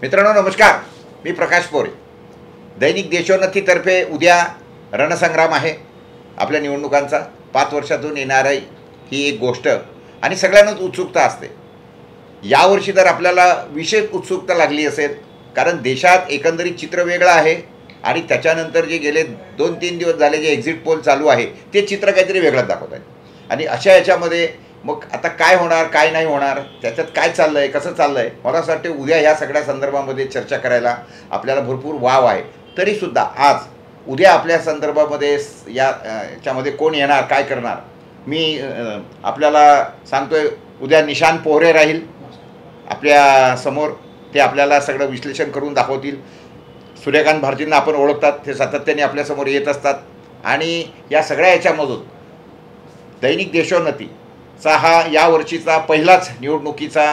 मित्रांनो नमस्कार, मी प्रकाश पोरे. दैनिक देशोन्नतीतर्फे उद्या रणसंग्राम आहे आपल्या निवडणुकांचा. 5 वर्षातून येणारी ही एक गोष्ट आणि सगळ्यांनाच उत्सुकता असते. यावर्षी तर आपल्याला विशेष उत्सुकता लागली असेल, कारण देशात एकंदरीत चित्र वेगळं आहे आणि त्याच्यानंतर जे गेले 2-3 दिवस झाले जे एक्झिट पोल चालू आहे ते चित्र काहीतरी वेगळंच दाखवत आहे. आणि अशा याच्यामध्ये मग आता काय होणार, काय नाही होणार, त्याच्यात काय चाललं आहे, कसं चाललं आहे, मला असं वाटतं उद्या ह्या सगळ्या संदर्भामध्ये चर्चा करायला आपल्याला भरपूर वाव आहे. तरीसुद्धा आज उद्या आपल्या संदर्भामध्ये याच्यामध्ये कोण येणार, काय करणार, मी आपल्याला सांगतोय. उद्या निशांत पोहरे राहील आपल्या समोर. ते आपल्याला सगळं विश्लेषण करून दाखवतील. सूर्यकांत भारतींना आपण ओळखतात, ते सातत्याने आपल्यासमोर येत असतात. आणि या सगळ्या याच्यामधून दैनिक देशोन्नतीचा हा यावर्षीचा पहिलाच निवडणुकीचा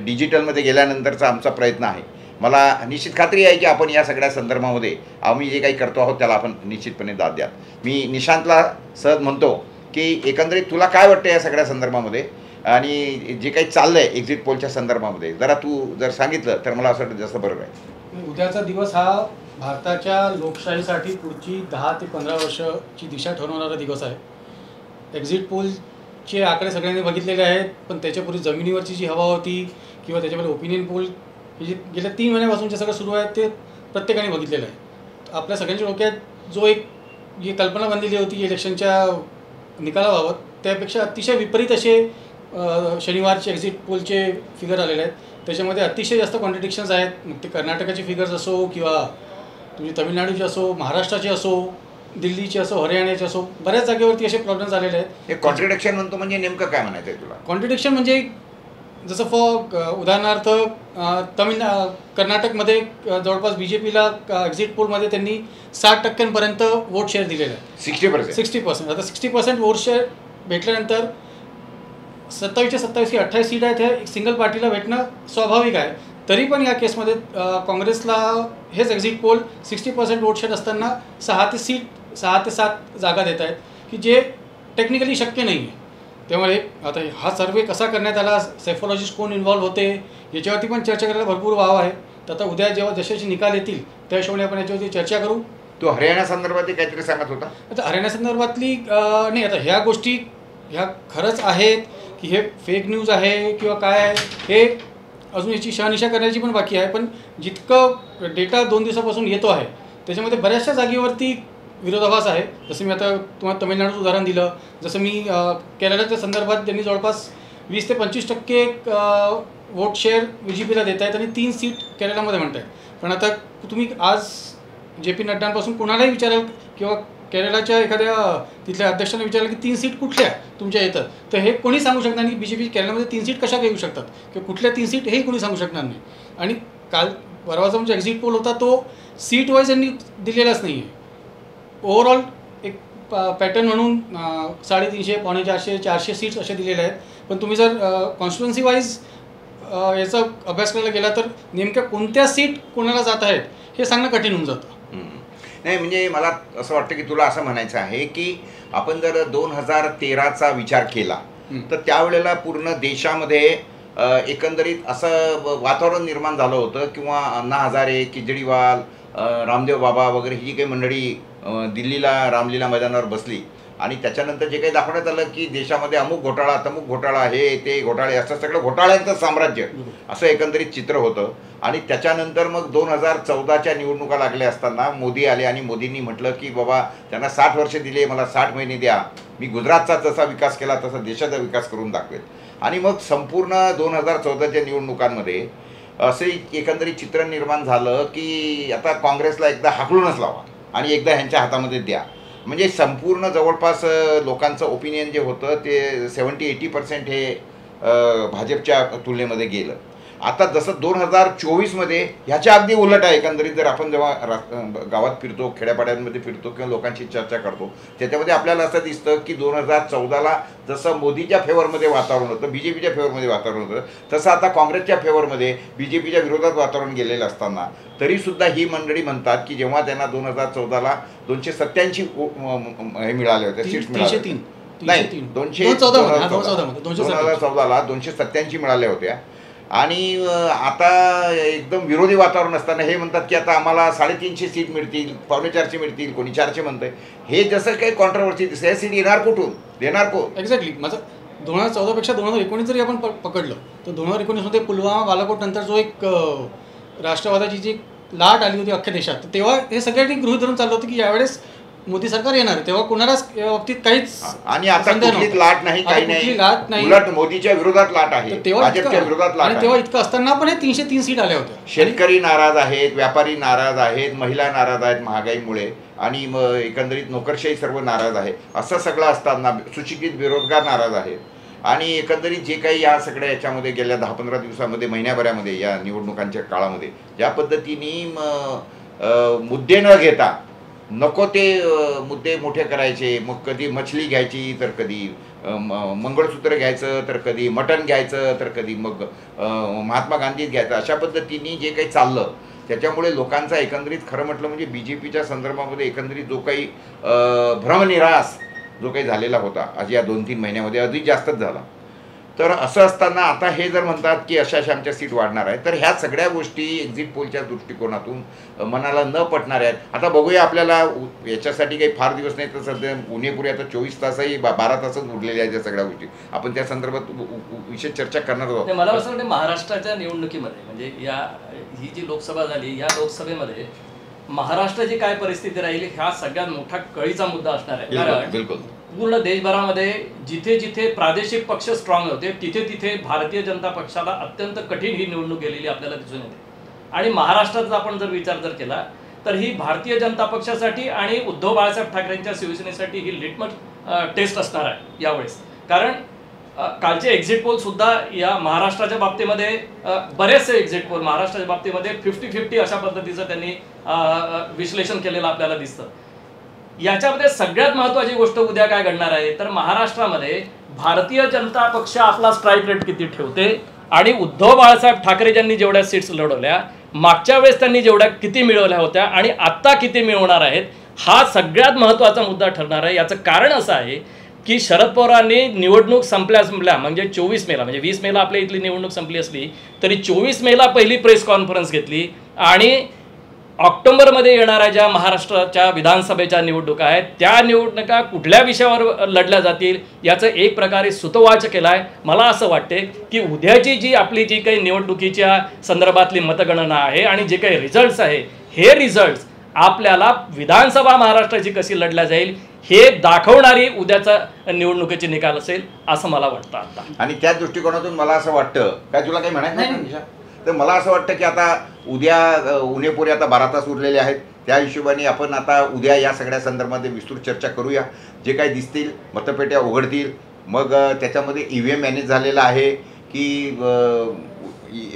डिजिटलमध्ये गेल्यानंतरचा आमचा प्रयत्न आहे. मला निश्चित खात्री आहे की आपण या सगळ्या संदर्भामध्ये आम्ही जे काही करतो आहोत त्याला आपण निश्चितपणे दाद द्याल. मी निशांतला सहज म्हणतो की एकंदरीत तुला काय वाटतं या सगळ्या संदर्भामध्ये आणि जे काही चाललं आहे एक्झिट पोलच्या संदर्भामध्ये, जरा तू जर सांगितलं तर मला असं वाटतं जास्त बरोबर आहे. उद्याचा दिवस हा भारताच्या लोकशाहीसाठी पुढची 10 ते 15 वर्षाची दिशा ठरवणारा दिवस आहे. एक्झिट पोलचे आकडे सगळ्यांनी बघितलेले आहेत, पण त्याच्यापूर्वी जमिनीवरची जी हवा होती किंवा त्याच्यामध्ये ओपिनियन पोल हे जे गेल्या 3 महिन्यापासून जे सगळं सुरू आहे ते प्रत्येकाने बघितलेलं आहे. आपल्या सगळ्यांच्या डोक्यात जो एक जी कल्पना बनलेली होती इलेक्शनच्या निकालाबाबत, त्यापेक्षा अतिशय विपरीत असे शनिवारचे एक्झिट पोलचे फिगर आलेले आहेत. त्याच्यामध्ये अतिशय जास्त कॉन्ट्रडिक्शन्स आहेत. मग ते कर्नाटकाचे फिगर्स असो किंवा तुम्ही तामिळनाडूचे असो, महाराष्ट्राचे असो, दिल्लीचे असो, हरियाणाचे असो, बऱ्याच जागेवरती असे प्रॉब्लेम्स आलेले आहेत. हे कॉन्ट्रडिक्शन म्हणतो म्हणजे नेमकं काय म्हणायचं आहे तुला? कॉन्ट्रडिक्शन म्हणजे जसं उदाहरणार्थ कर्नाटकमध्ये जवळपास BJPला एक्झिट पोलमध्ये त्यांनी 60% वोट शेअर दिलेला आहे. 60%. आता 60% वोट शेअर भेटल्यानंतर 27 की 28 सीट आहेत हे सिंगल पार्टीला भेटणं स्वाभाविक आहे. तरी पण या केसमध्ये काँग्रेसला हेच एक्झिट पोल 60% वोट शेअर असताना 6 ते 7 जागा देत आहेत, की जे टेक्निकली शक्य नाही आहे. त्यामुळे आता हा सर्वे कसा करण्यात आला, सेफॉलॉजिस्ट कोण इन्व्हॉल्व होते, याच्यावरती पण चर्चा करायला भरपूर वाव आहे. तर आता उद्या जेव्हा जसे निकाल येतील त्या हिशोबाने आपण याच्यावरती चर्चा करू. तो हरियाणा संदर्भात काहीतरी सांगत होता. आता हरियाणा संदर्भातली नाही, आता ह्या गोष्टी ह्या खरंच आहेत की हे फेक न्यूज आहे किंवा काय आहे हे अजून याची शहानिशा करण्याची पण बाकी आहे. पण जितकं डेटा 2 दिवसापासून येतो आहे त्याच्यामध्ये बऱ्याचशा जागेवरती विरोधाभास आहे. जसं मी आता तुम्हाला तमिळनाडूचं उदाहरण दिलं, जसं मी केरळच्या संदर्भात त्यांनी जवळपास 20 ते 25% वोट शेअर BJPला देत आहेत आणि 3 सीट केरळमध्ये म्हणत आहेत. पण आता तुम्ही आज JP नड्डांपासून कुणालाही विचाराल किंवा केरळच्या एखाद्या तिथल्या अध्यक्षांना विचारलं की 3 सीट कुठल्या तुमच्या येतं, तर हे कोणी सांगू शकणार नाही. BJP केरळमध्ये 3 सीट कशा घेऊ शकतात किंवा कुठल्या 3 सीट हेही कोणी सांगू शकणार नाही. आणि परवाचा म्हणजे एक्झिट पोल होता तो सीट वाईज यांनी दिलेलाच नाही आहे. ओव्हरऑल एक पॅटर्न म्हणून 350, 450, 400 सीट्स असे दिलेले आहेत. पण तुम्ही जर कॉन्स्टिट्युएन्सी वाईज याचा अभ्यास करायला गेला तर नेमक्या कोणत्या सीट कोणाला जात आहेत हे सांगणं कठीण होऊन जातं. नाही म्हणजे मला असं वाटतं की तुला असं म्हणायचं आहे की आपण जर 2013चा विचार केला तर त्यावेळेला पूर्ण देशामध्ये एकंदरीत असं वातावरण निर्माण झालं होतं किंवा अण्णा हजारे, केजरीवाल, रामदेव बाबा वगैरे ही जी काही मंडळी दिल्लीला रामलीला मैदानावर बसली आणि त्याच्यानंतर जे काही दाखवण्यात आलं की देशामध्ये अमुक घोटाळा, तमुक घोटाळा, हे ते घोटाळे, असं सगळं घोटाळ्यांचं साम्राज्य असं एकंदरीत चित्र होतं. आणि त्याच्यानंतर मग 2014च्या निवडणुका लागल्या असताना मोदी आले आणि मोदींनी म्हटलं की बाबा त्यांना 60 वर्ष दिले, मला 60 महिने द्या, मी गुजरातचा जसा विकास केला तसा देशाचा विकास करून दाखवेल. आणि मग संपूर्ण 2014च्या निवडणुकांमध्ये असे एकंदरीत चित्र निर्माण झालं की आता काँग्रेसला एकदा हाकलूनच लावा आणि एकदा ह्यांच्या हातामध्ये द्या. म्हणजे संपूर्ण जवळपास लोकांचं ओपिनियन जे होतं ते 70-80% हे भाजपच्या तुलनेमध्ये गेलं. आता जसं 2024मध्ये ह्याच्या अगदी उलट आहे. एकंदरीत जर आपण जेव्हा गावात फिरतो, खेड्यापाड्यांमध्ये फिरतो किंवा लोकांशी चर्चा करतो त्याच्यामध्ये आपल्याला असं दिसतं की 2014ला जसं मोदीच्या फेवरमध्ये वातावरण होतं, BJPच्या फेवरमध्ये वातावरण होतं, तसं आता काँग्रेसच्या फेवरमध्ये BJPच्या विरोधात वातावरण गेलेलं असताना तरीसुद्धा ही मंडळी म्हणतात की जेव्हा त्यांना 2014ला 287 हे मिळाले होते, सीट्स मिळाले नाही, 2014ला 287 मिळाल्या होत्या आणि आता एकदम विरोधी वातावरण असताना हे म्हणतात की आता आम्हाला 350 सीट मिळतील, 4.25 मिळतील, कोणी 400 म्हणतंय. हे जसं काही कॉन्ट्रोवर्सी दिसते, सीट येणार कुठून, देणार कोण? एक्झॅक्टली. माझं 2014पेक्षा 2019 जरी आपण पकडलं तर 2019मध्ये पुलवामा बालाकोट नंतर जो एक राष्ट्रवादाची जी लाट आली होती अख्ख्या देशात, तर तेव्हा हे सगळ्यांनी गृहीत धरून चाललं होतं की यावेळेस मोदी सरकार येणार आहे. तेव्हा कोणालाच या बाबतीत काहीच आणि आता कुठलीच लाट नाही, काही नाही, उलट मोदीच्या विरोधात लाट आहे, भाजपच्या विरोधात लाट आहे. तेव्हा इतकं असताना पण हे 303 सीट आल्या होत्या. शेतकरी नाराज आहेत, व्यापारी नाराज आहेत, महिला नाराज आहेत महागाईमुळे, आणि एकंदरीत नोकरशाही सर्व नाराज आहे. असं सगळं असताना सुशिक्षित बेरोजगार नाराज आहेत. आणि एकंदरीत जे काही या सगळ्या याच्यामध्ये गेल्या 10-15 दिवसामध्ये, महिन्याभरामध्ये, या निवडणुकांच्या काळामध्ये ज्या पद्धतीने मुद्दे न घेता नको ते मुद्दे मोठे करायचे, मग कधी मछली घ्यायची तर कधी मंगळसूत्र घ्यायचं, तर कधी मटण घ्यायचं, तर कधी मग महात्मा गांधीच घ्यायचं, अशा पद्धतीने जे काही चाललं त्याच्यामुळे लोकांचा एकंदरीत खरं म्हटलं म्हणजे BJPच्या संदर्भामध्ये एकंदरीत जो काही भ्रमनिरास जो काही झालेला होता आज या 2-3 महिन्यामध्ये अधिक जास्तच झाला. तर असं असताना आता हे जर म्हणतात की अशा आमच्या सीट वाढणार आहे, तर ह्या सगळ्या गोष्टी एक्झिट पोलच्या दृष्टिकोनातून मनाला न पटणाऱ्या आहेत. आता बघूया, आपल्याला याच्यासाठी काही फार दिवस नाही, तर सध्या पुणे आता 24 तासही 12 तासच उरलेले आहेत. या सगळ्या गोष्टी आपण त्या संदर्भात विशेष चर्चा करणार आहोत. मला असं वाटतं महाराष्ट्राच्या निवडणुकीमध्ये, म्हणजे ही जी लोकसभा झाली, या लोकसभेमध्ये महाराष्ट्राची काय परिस्थिती राहील हा सगळ्यात मोठा कळीचा मुद्दा असणार आहे. कारण बिलकुल पूर्ण देशभरामध्ये जिथे जिथे प्रादेशिक पक्ष स्ट्रॉंग होते तिथे तिथे भारतीय जनता पक्षाला अत्यंत कठीण ही निवडणूक गेलेली आपल्याला दिसून येते. आणि महाराष्ट्राचा आपण जर विचार केला तर ही भारतीय जनता पक्षासाठी आणि उद्धव बाळासाहेब ठाकरेंच्या शिवसेनेसाठी ही लिटमस टेस्ट असणार आहे यावेळेस. कारण कालचे एक्झिट पोल सुद्धा या महाराष्ट्राच्या बाबतीमध्ये बरेचसे एक्झिट पोल महाराष्ट्राच्या बाबतीमध्ये 50-50 अशा पद्धतीचं त्यांनी विश्लेषण केलेलं आपल्याला दिसतं. याच्यामध्ये सगळ्यात महत्त्वाची गोष्ट उद्या काय घडणार आहे, तर महाराष्ट्रामध्ये भारतीय जनता पक्ष आपला स्ट्राईक रेट किती ठेवते आणि उद्धव बाळासाहेब ठाकरे ज्यांनी जेवढ्या सीट्स लढवल्या, मागच्या वेळेस त्यांनी जेवढ्या किती मिळवल्या होत्या आणि आत्ता किती मिळवणार आहेत, हा सगळ्यात महत्त्वाचा मुद्दा ठरणार आहे. याचं कारण असं आहे की शरद पवारांनी निवडणूक संपल्या म्हणजे 24 मेला, म्हणजे 20 मेला आपल्या इथली निवडणूक संपली असली तरी 24 मेला पहिली प्रेस कॉन्फरन्स घेतली. आणि ऑक्टोबरमध्ये येणाऱ्या ज्या महाराष्ट्राच्या विधानसभेच्या निवडणुका आहेत त्या निवडणुका कुठल्या विषयावर लढल्या जातील याचं एक प्रकारे सुतोवाच केलं आहे. मला असं वाटते की उद्याची जी आपली जी काही निवडणुकीच्या संदर्भातली मतगणना आहे आणि जे काही रिझल्ट्स आहे, हे रिझल्ट्स आपल्याला विधानसभा महाराष्ट्राची कशी लढल्या जाईल हे दाखवणारी उद्याचा निवडणुकीचे निकाल असेल असं मला वाटतं आता. आणि त्या दृष्टिकोनातून मला असं वाटतं, काय तुला काही म्हणायचं नाही? तर मला असं वाटतं की आता उद्या उन्हेपुरे आता 12 तास उरलेले आहेत, त्या हिशोबाने आपण आता उद्या या सगळ्या संदर्भामध्ये विस्तृत चर्चा करूया. जे काही दिसतील, मतपेट्या उघडतील, मग त्याच्यामध्ये EVM मॅनेज झालेलं आहे की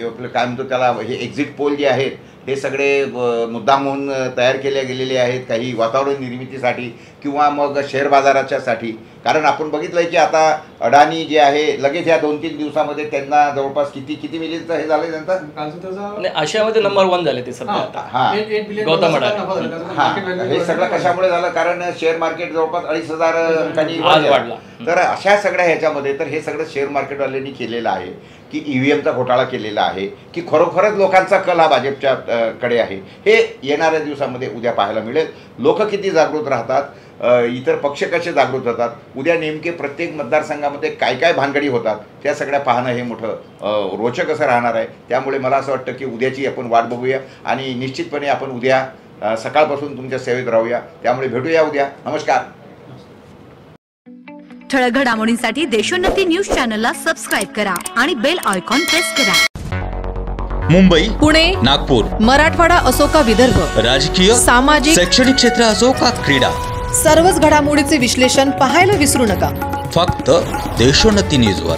आपलं काय म्हणतो त्याला, हे एक्झिट पोल जे आहेत हे सगळे मुद्दाम म्हणून तयार केले गेलेले आहेत, काही वातावरण निर्मितीसाठी किंवा मग शेअर बाजाराच्यासाठी. कारण आपण बघितलं आहे की आता अडाणी जे आहे लगेच या 2-3 दिवसामध्ये त्यांना जवळपास किती मिलियनचं हे झालं त्यांचं, आशियामध्ये नंबर 1 झाले ते सध्या. गौतम अडाणी. हे सगळं कशामुळे झालं, कारण शेअर मार्केट जवळपास 2,500 वाढला. तर अशा सगळ्या ह्याच्यामध्ये तर हे सगळं शेअर मार्केटवाल्यांनी केलेलं आहे की EVMचा घोटाळा केलेला आहे की खरोखरच लोकांचा कल हा भाजपच्या कडे आहे, हे येणाऱ्या दिवसामध्ये उद्या पाहायला मिळेल. लोक किती जागृत राहतात, इतर पक्ष कसे जागृत होतात, उद्या नेमके प्रत्येक मतदारसंघामध्ये काय काय भानगडी होतात, त्या सगळ्या पाहणं हे मोठं रोचक असं राहणार आहे. त्यामुळे मला असं वाटतं की उद्याची आपण वाट बघूया आणि निश्चितपणे आपण उद्या सकाळपासून तुमच्या सेवेत राहूया. त्यामुळे भेटूया उद्या. नमस्कार. ठळक घडामोडींसाठी देशोन्नती न्यूज चॅनलला सबस्क्राईब करा आणि बेल आयकॉन प्रेस करा. मुंबई, पुणे, नागपूर, मराठवाडा असो का विदर्भ, राजकीय, सामाजिक, शैक्षणिक क्षेत्र असो का क्रीडा, सर्वच घडामोडीचे विश्लेषण पाहायला विसरू नका. फक्त देशोन्नती न्यूजवर.